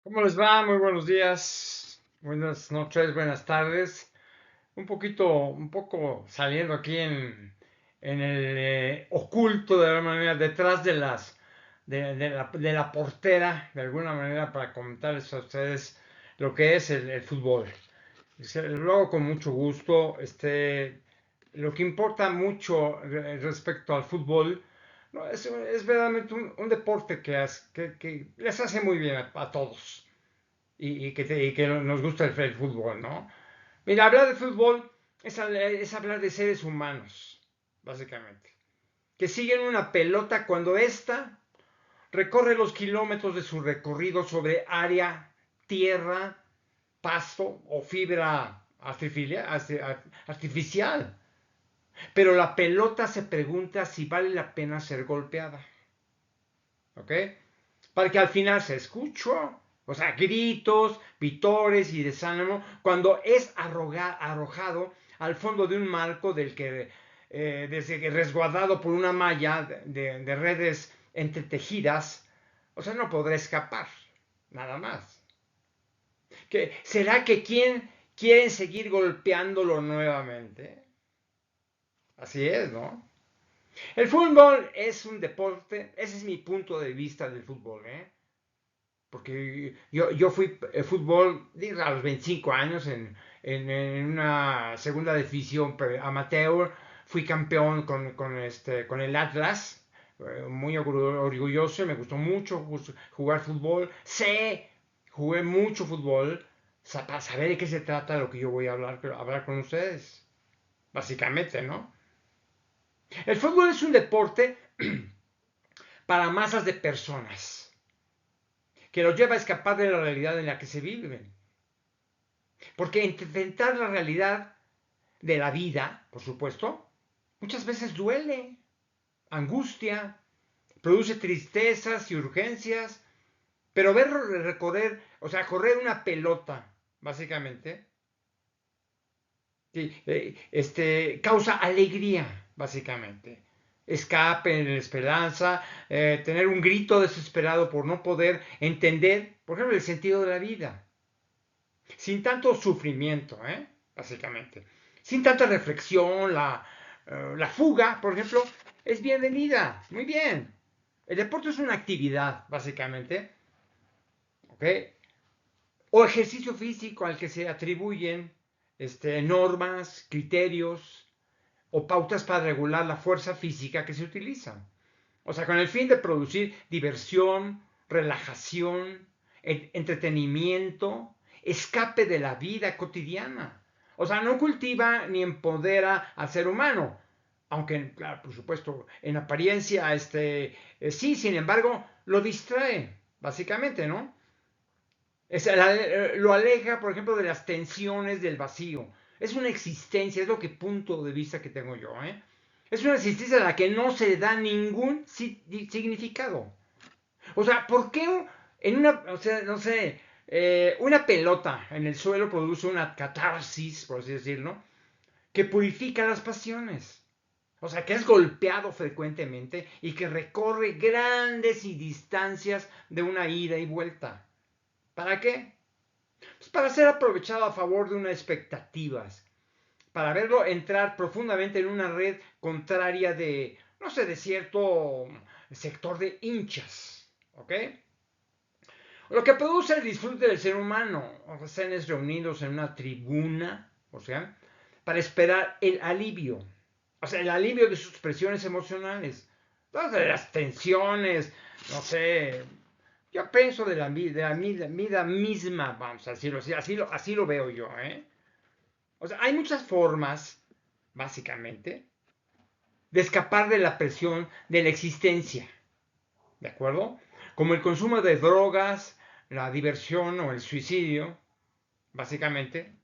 ¿Cómo les va? Muy buenos días, buenas noches, buenas tardes. Un poco saliendo aquí en el oculto de alguna manera, detrás de la portera, de alguna manera, para comentarles a ustedes lo que es el fútbol. Lo hago con mucho gusto. Lo que importa mucho respecto al fútbol, no, es verdaderamente un deporte que les hace muy bien a todos y que nos gusta el fútbol, ¿no? Mira, hablar de fútbol es hablar de seres humanos, básicamente, que siguen una pelota cuando ésta recorre los kilómetros de su recorrido sobre área, tierra, pasto o fibra artificial. Pero la pelota se pregunta si vale la pena ser golpeada, ¿ok? Para que al final se escuchó, o sea, gritos, vitores y desánimo, cuando es arrojado al fondo de un marco del que, desde que resguardado por una malla de redes entretejidas, o sea, no podrá escapar, nada más. ¿Será que quieren seguir golpeándolo nuevamente? Así es, ¿no? El fútbol es un deporte, ese es mi punto de vista del fútbol, ¿eh? Porque yo fui fútbol a los 25 años en una segunda división amateur. Fui campeón con el Atlas. Muy orgulloso, me gustó mucho jugar fútbol. Jugué mucho fútbol para saber de qué se trata lo que yo voy a hablar con ustedes. Básicamente, ¿no? El fútbol es un deporte para masas de personas que los lleva a escapar de la realidad en la que se viven. Porque enfrentar la realidad de la vida, por supuesto, muchas veces duele, angustia, produce tristezas y urgencias, pero ver recorrer, o sea, correr una pelota, básicamente, sí, causa alegría, básicamente. Escape, esperanza, tener un grito desesperado por no poder entender, por ejemplo, el sentido de la vida. Sin tanto sufrimiento, básicamente. Sin tanta reflexión, la fuga, por ejemplo, es bienvenida. Muy bien. El deporte es una actividad, básicamente, ¿ok? O ejercicio físico al que se atribuyen normas, criterios o pautas para regular la fuerza física que se utiliza. O sea, con el fin de producir diversión, relajación, entretenimiento, escape de la vida cotidiana. O sea, no cultiva ni empodera al ser humano. Aunque, claro, por supuesto, en apariencia, sí, sin embargo, lo distrae, básicamente, ¿no? Lo aleja, por ejemplo, de las tensiones del vacío. Es una existencia, es lo que punto de vista que tengo yo, ¿eh? Es una existencia a la que no se da ningún significado. O sea, ¿por qué o sea, no sé, una pelota en el suelo produce una catarsis, por así decirlo, que purifica las pasiones? O sea, que es golpeado frecuentemente y que recorre grandes y distancias de una ida y vuelta. ¿Para qué? Pues para ser aprovechado a favor de unas expectativas, para verlo entrar profundamente en una red contraria de, no sé, de cierto sector de hinchas, ¿ok? Lo que produce el disfrute del ser humano, o sea, reunidos en una tribuna, o sea, para esperar el alivio, o sea, el alivio de sus presiones emocionales, todas de las tensiones, no sé, yo pienso de la vida misma, vamos a decirlo así, así lo veo yo, ¿eh? O sea, hay muchas formas, básicamente, de escapar de la presión de la existencia, ¿de acuerdo? Como el consumo de drogas, la diversión o el suicidio, básicamente,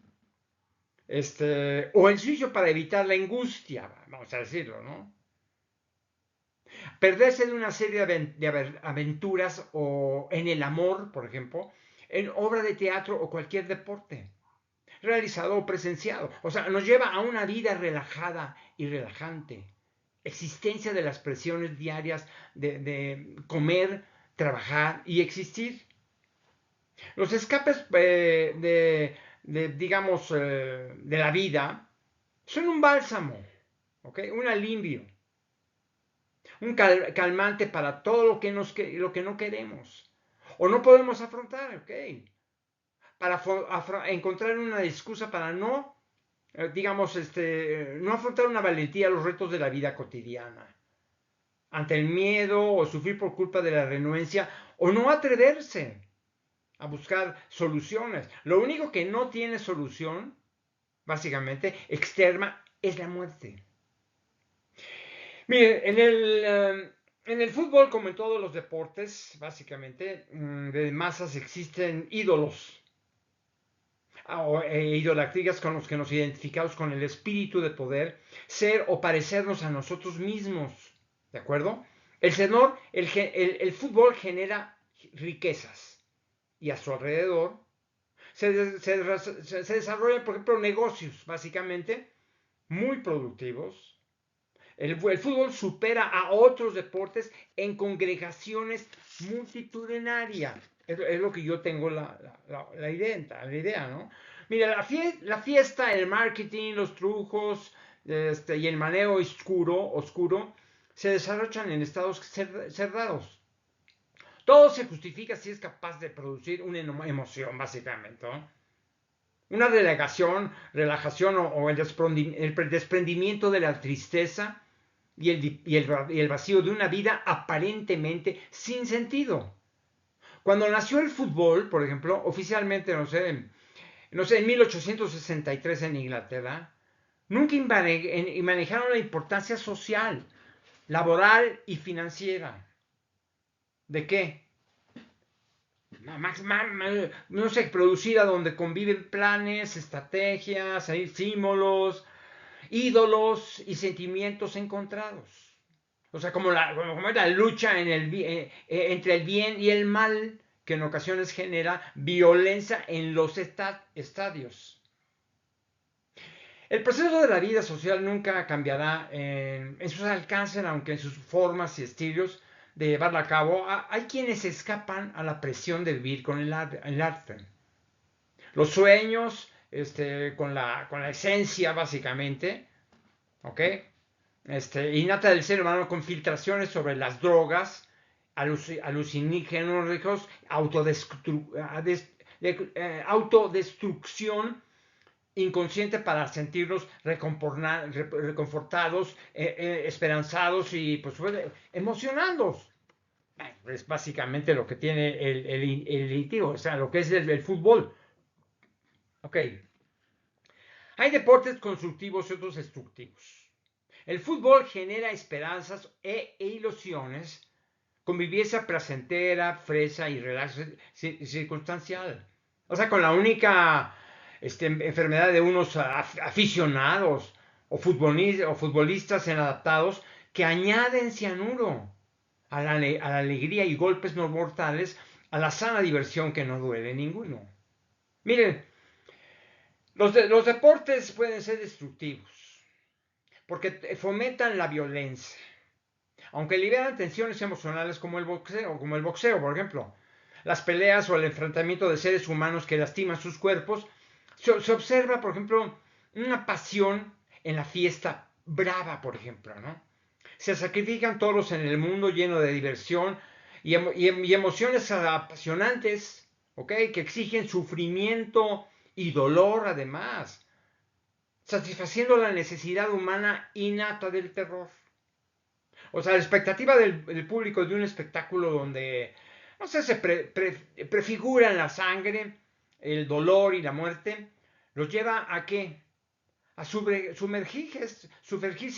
o el suicidio para evitar la angustia, vamos a decirlo, ¿no? Perderse de una serie de aventuras o en el amor, por ejemplo, en obra de teatro o cualquier deporte, realizado o presenciado. O sea, nos lleva a una vida relajada y relajante. Existencia de las presiones diarias de comer, trabajar y existir. Los escapes digamos, de la vida son un bálsamo, ¿ok? Un alivio, un calmante para todo lo que no queremos o no podemos afrontar, ¿ok? Para encontrar una excusa para no, digamos, no afrontar una valentía a los retos de la vida cotidiana, ante el miedo o sufrir por culpa de la renuencia o no atreverse a buscar soluciones. Lo único que no tiene solución, básicamente, externa, es la muerte. Mire, en el fútbol, como en todos los deportes, básicamente, de masas existen ídolos idolatrías con los que nos identificamos con el espíritu de poder ser o parecernos a nosotros mismos. ¿De acuerdo? El fútbol genera riquezas y a su alrededor se desarrollan, por ejemplo, negocios básicamente muy productivos. El fútbol supera a otros deportes en congregaciones multitudinarias. Es lo que yo tengo la idea, ¿no? Mira, la fiesta, el marketing, los trujos y el manejo oscuro se desarrollan en estados cerrados. Todo se justifica si es capaz de producir una emoción, básicamente, ¿no? Una relajación o el desprendimiento de la tristeza y el vacío de una vida aparentemente sin sentido. Cuando nació el fútbol, por ejemplo, oficialmente, en 1863 en Inglaterra, nunca manejaron la importancia social, laboral y financiera. ¿De qué? No sé, producida donde conviven planes, estrategias, símbolos, ídolos y sentimientos encontrados. O sea, como la lucha entre el bien y el mal, que en ocasiones genera violencia en los estadios. El proceso de la vida social nunca cambiará en sus alcances, aunque en sus formas y estilos de llevarla a cabo. Hay quienes escapan a la presión de vivir con el arte. Los sueños, con la esencia básicamente, ¿ok? Innata del ser humano con filtraciones sobre las drogas, alucinógenos, autodestrucción inconsciente para sentirnos reconfortados, esperanzados y pues emocionados. Es básicamente lo que tiene el o sea, lo que es el fútbol. Ok. Hay deportes constructivos y otros destructivos. El fútbol genera esperanzas e ilusiones con vivencia placentera, fresa y relax circunstancial. O sea, con la única enfermedad de unos aficionados o futbolistas inadaptados que añaden cianuro a la alegría y golpes no mortales, a la sana diversión que no duele ninguno. Miren, los deportes pueden ser destructivos porque fomentan la violencia, aunque liberan tensiones emocionales como el boxeo, por ejemplo. Las peleas o el enfrentamiento de seres humanos que lastiman sus cuerpos, se observa, por ejemplo, una pasión en la fiesta brava, por ejemplo, ¿no? Se sacrifican toros en el mundo lleno de diversión y emociones apasionantes, ¿ok? Que exigen sufrimiento y dolor además, satisfaciendo la necesidad humana innata del terror. O sea, la expectativa del público de un espectáculo donde, no sé, prefiguran la sangre, el dolor y la muerte, los lleva a qué? A sumergirse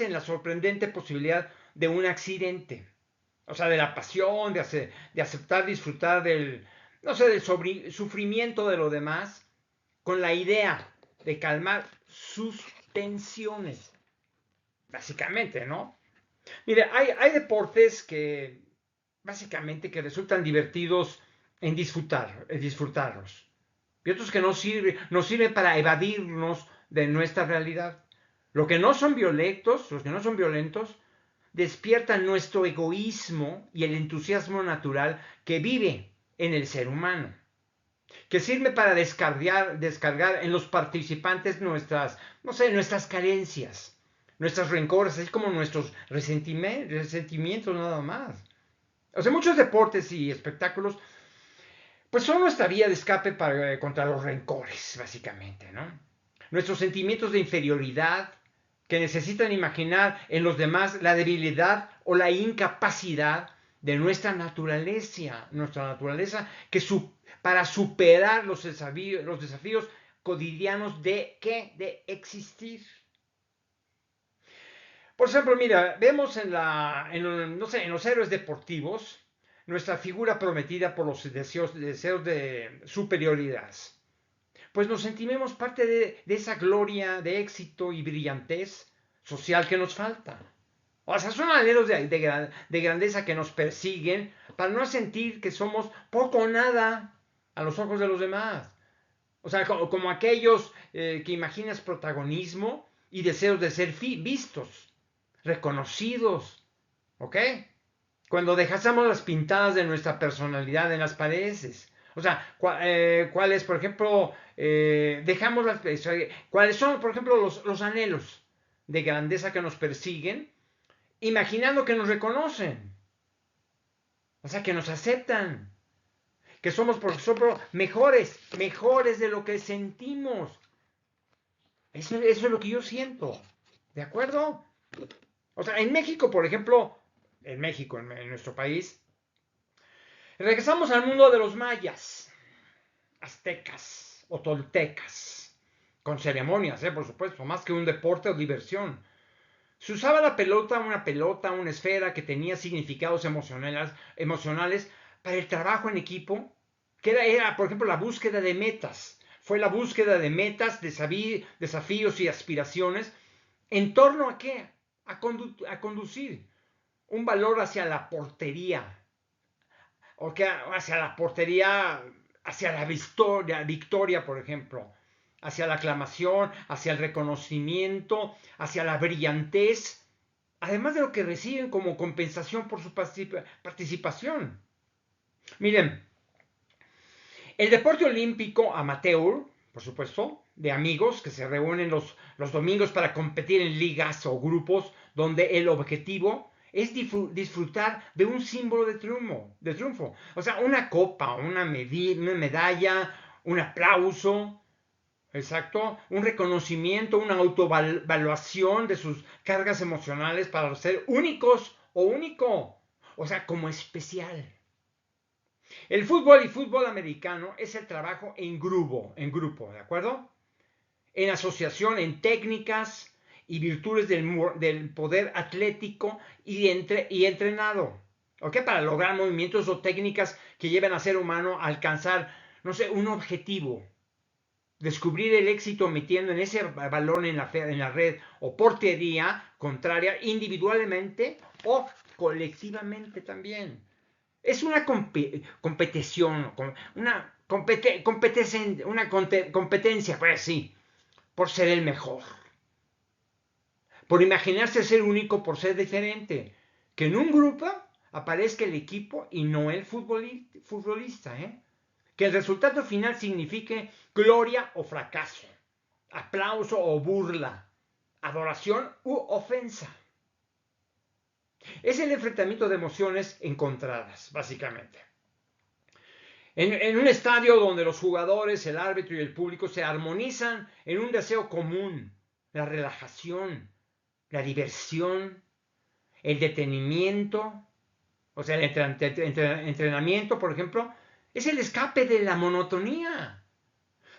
en la sorprendente posibilidad de un accidente. O sea, de la pasión, de aceptar, disfrutar no sé, del sufrimiento de lo demás, con la idea de calmar sus tensiones. Básicamente, ¿no? Mire, hay deportes que básicamente que resultan divertidos en disfrutarlos. Y otros que nos sirven para evadirnos de nuestra realidad. Los que no son violentos, despiertan nuestro egoísmo y el entusiasmo natural que vive en el ser humano. que sirve para descargar en los participantes nuestras, no sé, nuestras carencias, nuestras rencores, así como nuestros resentimientos nada más. O sea, muchos deportes y espectáculos, pues son nuestra vía de escape contra los rencores, básicamente, ¿no? Nuestros sentimientos de inferioridad, que necesitan imaginar en los demás la debilidad o la incapacidad de nuestra naturaleza para superar los desafíos cotidianos de ¿qué? De existir. Por ejemplo, mira, vemos no sé, en los héroes deportivos nuestra figura prometida por los deseos de superioridad. Pues nos sentimos parte de esa gloria de éxito y brillantez social que nos falta. O sea, son anhelos de grandeza que nos persiguen para no sentir que somos poco o nada a los ojos de los demás. O sea, como aquellos que imaginas protagonismo y deseos de ser vistos, reconocidos, ¿ok? Cuando dejamos las pintadas de nuestra personalidad en las paredes. O sea, cuáles, por ejemplo, cuáles son, por ejemplo, los anhelos de grandeza que nos persiguen, imaginando que nos reconocen. O sea, que nos aceptan. Que somos, por ejemplo, mejores de lo que sentimos. Eso es lo que yo siento. ¿De acuerdo? O sea, en México, por ejemplo, en nuestro país, regresamos al mundo de los mayas, aztecas o toltecas, con ceremonias, por supuesto, más que un deporte o diversión. Se usaba una pelota, una esfera que tenía significados emocionales para el trabajo en equipo, que era, por ejemplo, la búsqueda de metas. Fue la búsqueda de metas, desafíos y aspiraciones. ¿En torno a qué? A conducir un valor hacia la portería, o que hacia la portería, hacia la victoria, por ejemplo, hacia la aclamación, hacia el reconocimiento, hacia la brillantez, además de lo que reciben como compensación por su participación. Miren, el deporte olímpico amateur, por supuesto, de amigos que se reúnen los domingos para competir en ligas o grupos donde el objetivo es disfrutar de un símbolo de triunfo. O sea, una copa, una medalla, un aplauso, exacto, un reconocimiento, una autoevaluación de sus cargas emocionales para ser únicos o único. O sea, como especial. El fútbol y fútbol americano es el trabajo en grupo, ¿de acuerdo? En asociación, en técnicas y virtudes del poder atlético y entrenado, ¿ok? Para lograr movimientos o técnicas que lleven al ser humano a alcanzar, no sé, un objetivo. Descubrir el éxito metiendo en ese balón en la red o portería contraria individualmente o colectivamente también. Es una competición, competencia, pues sí, por ser el mejor, por imaginarse ser único, por ser diferente, que en un grupo aparezca el equipo y no el futbolista, que el resultado final signifique gloria o fracaso, aplauso o burla, adoración u ofensa. Es el enfrentamiento de emociones encontradas, básicamente. En un estadio donde los jugadores, el árbitro y el público se armonizan en un deseo común, la relajación, la diversión, el detenimiento, o sea, el entrenamiento, por ejemplo, es el escape de la monotonía,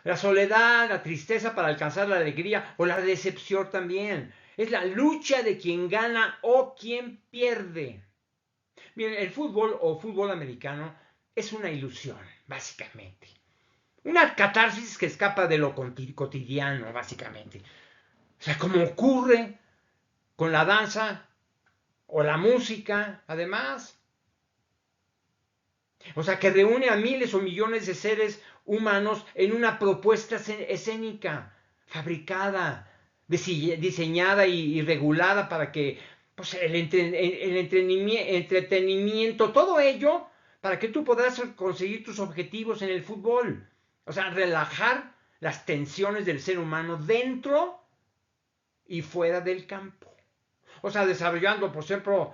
la soledad, la tristeza para alcanzar la alegría o la decepción también. Es la lucha de quien gana o quien pierde. Miren, el fútbol o fútbol americano es una ilusión, básicamente. Una catarsis que escapa de lo cotidiano, básicamente. O sea, como ocurre con la danza o la música, además. O sea, que reúne a miles o millones de seres humanos en una propuesta escénica, fabricada, diseñada y regulada para que pues, el entretenimiento, todo ello, para que tú puedas conseguir tus objetivos en el fútbol. O sea, relajar las tensiones del ser humano dentro y fuera del campo. O sea, desarrollando, por ejemplo,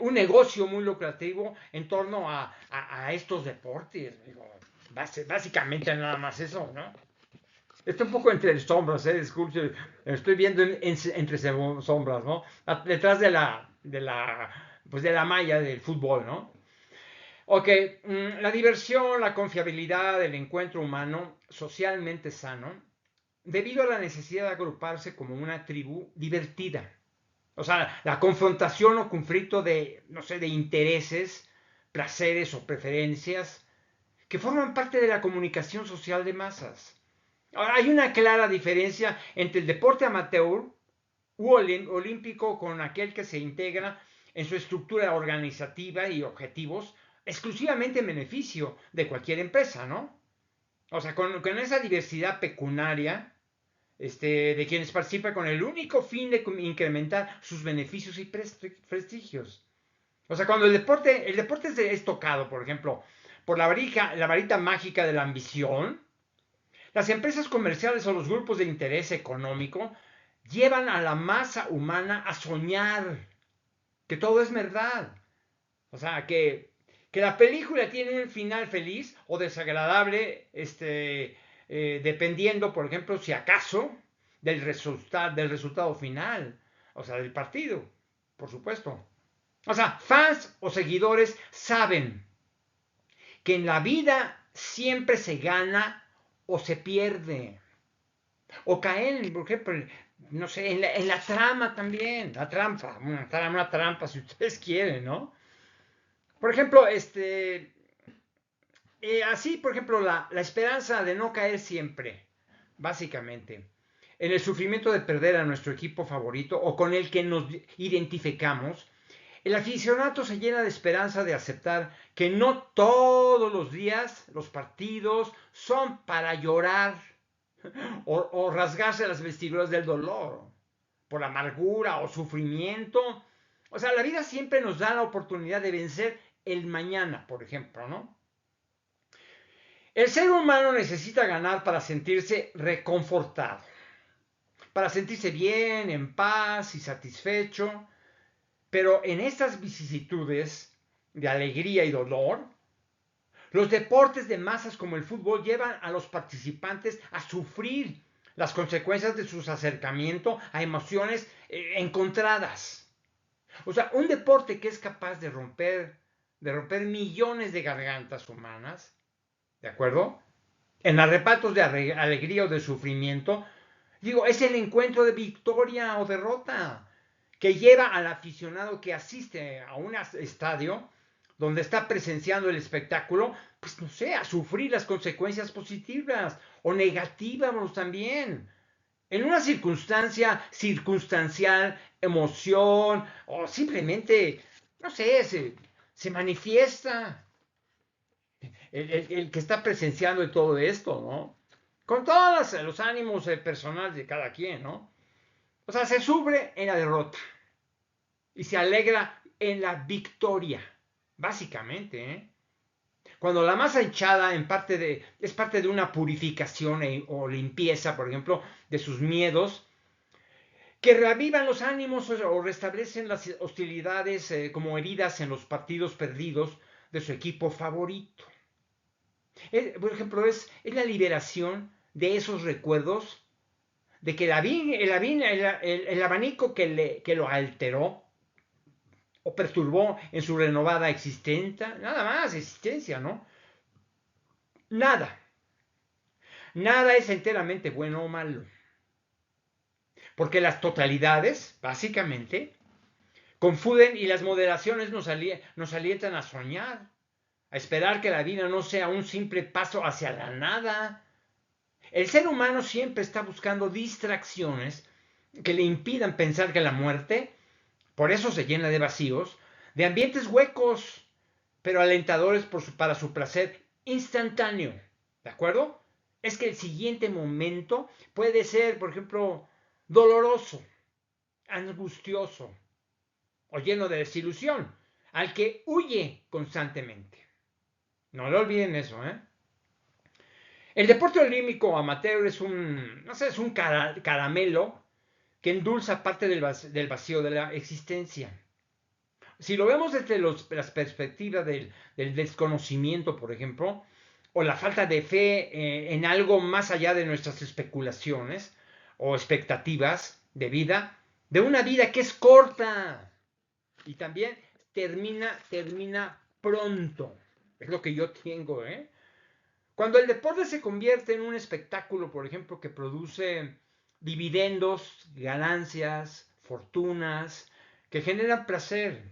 un negocio muy lucrativo en torno a estos deportes. Digo, básicamente nada más eso, ¿no? Está un poco entre sombras, disculpe, estoy viendo entre sombras, ¿no? Detrás pues de la malla del fútbol, ¿no? Ok, la diversión, la confiabilidad, el encuentro humano socialmente sano, debido a la necesidad de agruparse como una tribu divertida. O sea, la confrontación o conflicto de, no sé, de intereses, placeres o preferencias que forman parte de la comunicación social de masas. Ahora, hay una clara diferencia entre el deporte amateur u olímpico con aquel que se integra en su estructura organizativa y objetivos exclusivamente en beneficio de cualquier empresa, ¿no? O sea, con esa diversidad pecunaria de quienes participan con el único fin de incrementar sus beneficios y prestigios. O sea, cuando el deporte es tocado, por ejemplo, por la varita mágica de la ambición, las empresas comerciales o los grupos de interés económico llevan a la masa humana a soñar que todo es verdad. O sea, que la película tiene un final feliz o desagradable, dependiendo, por ejemplo, si acaso, del resultado final. O sea, del partido, por supuesto. O sea, fans o seguidores saben que en la vida siempre se gana o se pierde. O caen, por ejemplo, no sé, en la trama también. Una trampa, si ustedes quieren, ¿no? Por ejemplo, así, por ejemplo, la esperanza de no caer siempre, básicamente, en el sufrimiento de perder a nuestro equipo favorito o con el que nos identificamos, el aficionado se llena de esperanza de aceptar que no todos los días los partidos son para llorar o rasgarse las vestiduras del dolor, por amargura o sufrimiento. O sea, la vida siempre nos da la oportunidad de vencer el mañana, por ejemplo, ¿no? El ser humano necesita ganar para sentirse reconfortado, para sentirse bien, en paz y satisfecho, pero en estas vicisitudes de alegría y dolor, los deportes de masas como el fútbol llevan a los participantes a sufrir las consecuencias de sus acercamientos a emociones encontradas. O sea, un deporte que es capaz de romper millones de gargantas humanas, ¿de acuerdo? En arrebatos de alegría o de sufrimiento, digo, es el encuentro de victoria o derrota que lleva al aficionado que asiste a un estadio donde está presenciando el espectáculo, pues no sé, a sufrir las consecuencias positivas o negativas también. En una circunstancia circunstancial, emoción o simplemente, no sé, se manifiesta el que está presenciando todo esto, ¿no? Con todos los ánimos personales de cada quien, ¿no? O sea, se sufre en la derrota y se alegra en la victoria, básicamente, ¿eh? Cuando la masa hinchada es parte de una purificación o limpieza, por ejemplo, de sus miedos, que reavivan los ánimos o restablecen las hostilidades como heridas en los partidos perdidos de su equipo favorito. Por ejemplo, es la liberación de esos recuerdos de que el abanico que lo alteró o perturbó en su renovada existencia, nada más, existencia, ¿no? Nada, nada es enteramente bueno o malo. Porque las totalidades, básicamente, confunden y las moderaciones nos alientan a soñar, a esperar que la vida no sea un simple paso hacia la nada. El ser humano siempre está buscando distracciones que le impidan pensar que la muerte, por eso se llena de vacíos, de ambientes huecos, pero alentadores para su placer instantáneo. ¿De acuerdo? Es que el siguiente momento puede ser, por ejemplo, doloroso, angustioso o lleno de desilusión, al que huye constantemente. No lo olviden eso, ¿eh? El deporte olímpico amateur es un, no sé, es un caramelo que endulza parte del vacío de la existencia. Si lo vemos desde las perspectivas del desconocimiento, por ejemplo, o la falta de fe en algo más allá de nuestras especulaciones o expectativas de vida, de una vida que es corta y también termina pronto. Es lo que yo tengo, ¿eh? Cuando el deporte se convierte en un espectáculo, por ejemplo, que produce dividendos, ganancias, fortunas, que generan placer,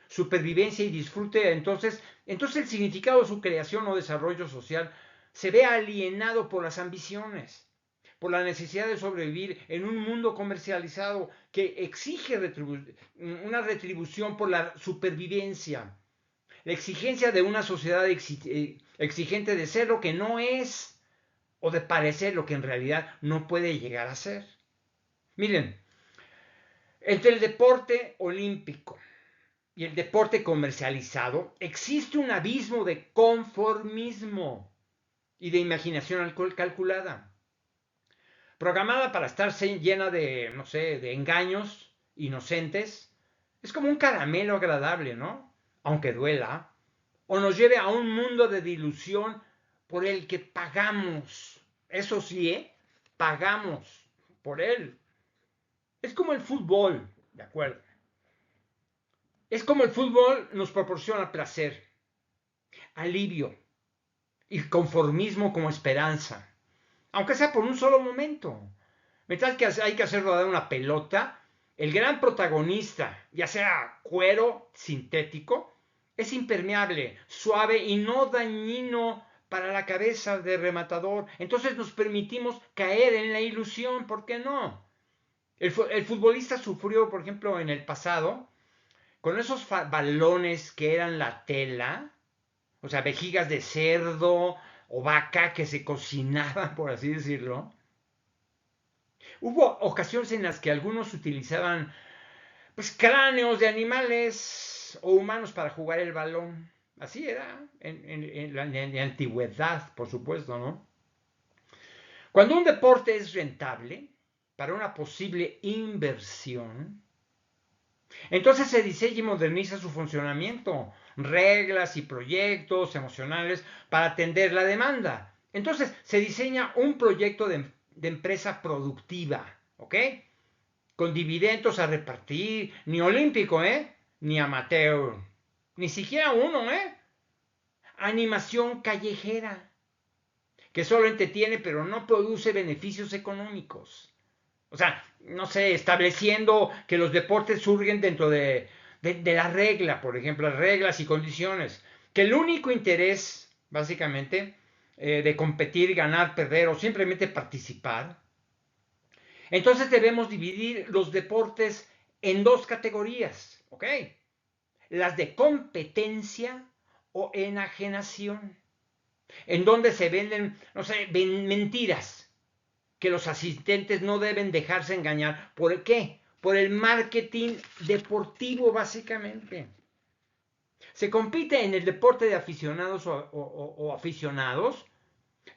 supervivencia y disfrute, entonces el significado de su creación o desarrollo social se ve alienado por las ambiciones, por la necesidad de sobrevivir en un mundo comercializado que exige una retribución por la supervivencia, la exigencia de una sociedad exigente de ser lo que no es o de parecer lo que en realidad no puede llegar a ser. Miren, entre el deporte olímpico y el deporte comercializado existe un abismo de conformismo y de imaginación calculada, programada para estar llena de, no sé, de engaños inocentes. Es como un caramelo agradable, ¿no? Aunque duela, o nos lleve a un mundo de dilusión por el que pagamos. Eso sí, ¿eh? Pagamos por él. Es como el fútbol, ¿de acuerdo? Es como el fútbol nos proporciona placer, alivio y conformismo como esperanza, aunque sea por un solo momento. Mientras que hay que hacer rodar una pelota, el gran protagonista, ya sea cuero sintético, es impermeable, suave y no dañino para la cabeza del rematador. Entonces nos permitimos caer en la ilusión, ¿por qué no? El futbolista sufrió, por ejemplo, en el pasado, con esos balones que eran la tela, o sea, vejigas de cerdo o vaca que se cocinaban, por así decirlo. Hubo ocasiones en las que algunos utilizaban pues cráneos de animales o humanos para jugar el balón. Así era en la antigüedad, por supuesto, ¿no? Cuando un deporte es rentable para una posible inversión, entonces se diseña y moderniza su funcionamiento, reglas y proyectos emocionales para atender la demanda. Entonces se diseña un proyecto de empresa productiva, ¿ok? Con dividendos a repartir, ni olímpico, ¿eh? Ni amateur, ni siquiera uno, ¿eh? Animación callejera, que solo entretiene pero no produce beneficios económicos. O sea, no sé, estableciendo que los deportes surgen dentro de la regla, por ejemplo, las reglas y condiciones. Que el único interés, básicamente, de competir, ganar, perder o simplemente participar. Entonces debemos dividir los deportes en dos categorías, ¿ok? Las de competencia o enajenación, en donde se venden, no sé, mentiras, que los asistentes no deben dejarse engañar. ¿Por qué? Por el marketing deportivo, básicamente. Se compite en el deporte de aficionados o aficionados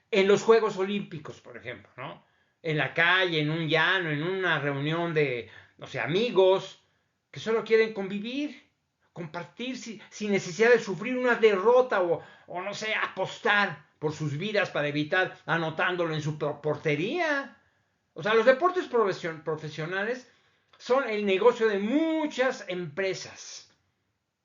en los Juegos Olímpicos, por ejemplo, ¿no? En la calle, en un llano, en una reunión de, no sé, amigos que solo quieren convivir, compartir sin necesidad de sufrir una derrota o, no sé, apostar por sus vidas para evitar anotándolo en su portería. O sea, los deportes profesionales son el negocio de muchas empresas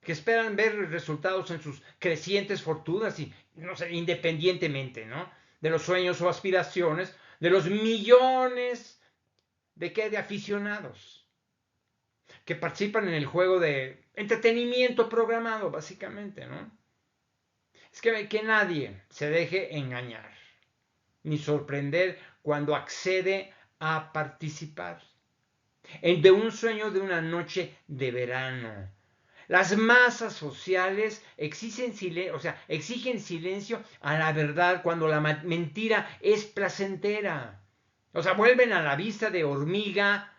que esperan ver resultados en sus crecientes fortunas y, no sé, independientemente, ¿no? De los sueños o aspiraciones de los millones de aficionados que participan en el juego de entretenimiento programado, básicamente, ¿no? Es que nadie se deje engañar ni sorprender cuando accede a participar de un sueño de una noche de verano. Las masas sociales exigen silencio a la verdad cuando la mentira es placentera. O sea, vuelven a la vista de hormiga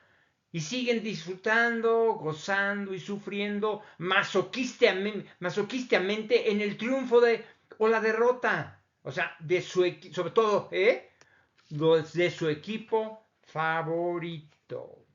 y siguen disfrutando, gozando y sufriendo masoquistamente en el triunfo o la derrota. O sea, sobre todo, de su equipo favorito.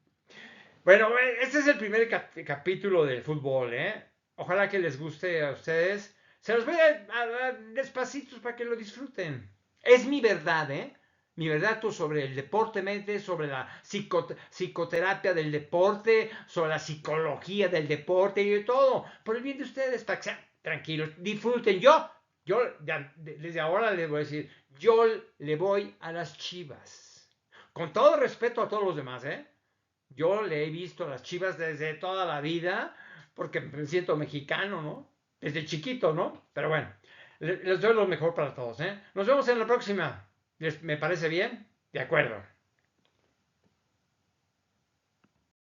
Bueno, este es el primer capítulo del fútbol, ¿eh? Ojalá que les guste a ustedes. Se los voy a dar despacitos para que lo disfruten. Es mi verdad, ¿eh? Mi verdad sobre el deporte mente, sobre la psicoterapia del deporte, sobre la psicología del deporte y de todo. Por el bien de ustedes, para que sean tranquilos, disfruten. Desde ahora les voy a decir, yo le voy a las Chivas. Con todo respeto a todos los demás, ¿eh? Yo le he visto a las Chivas desde toda la vida, porque me siento mexicano, ¿no? Desde chiquito, ¿no? Pero bueno, les doy lo mejor para todos, ¿eh? Nos vemos en la próxima. ¿Me parece bien? De acuerdo.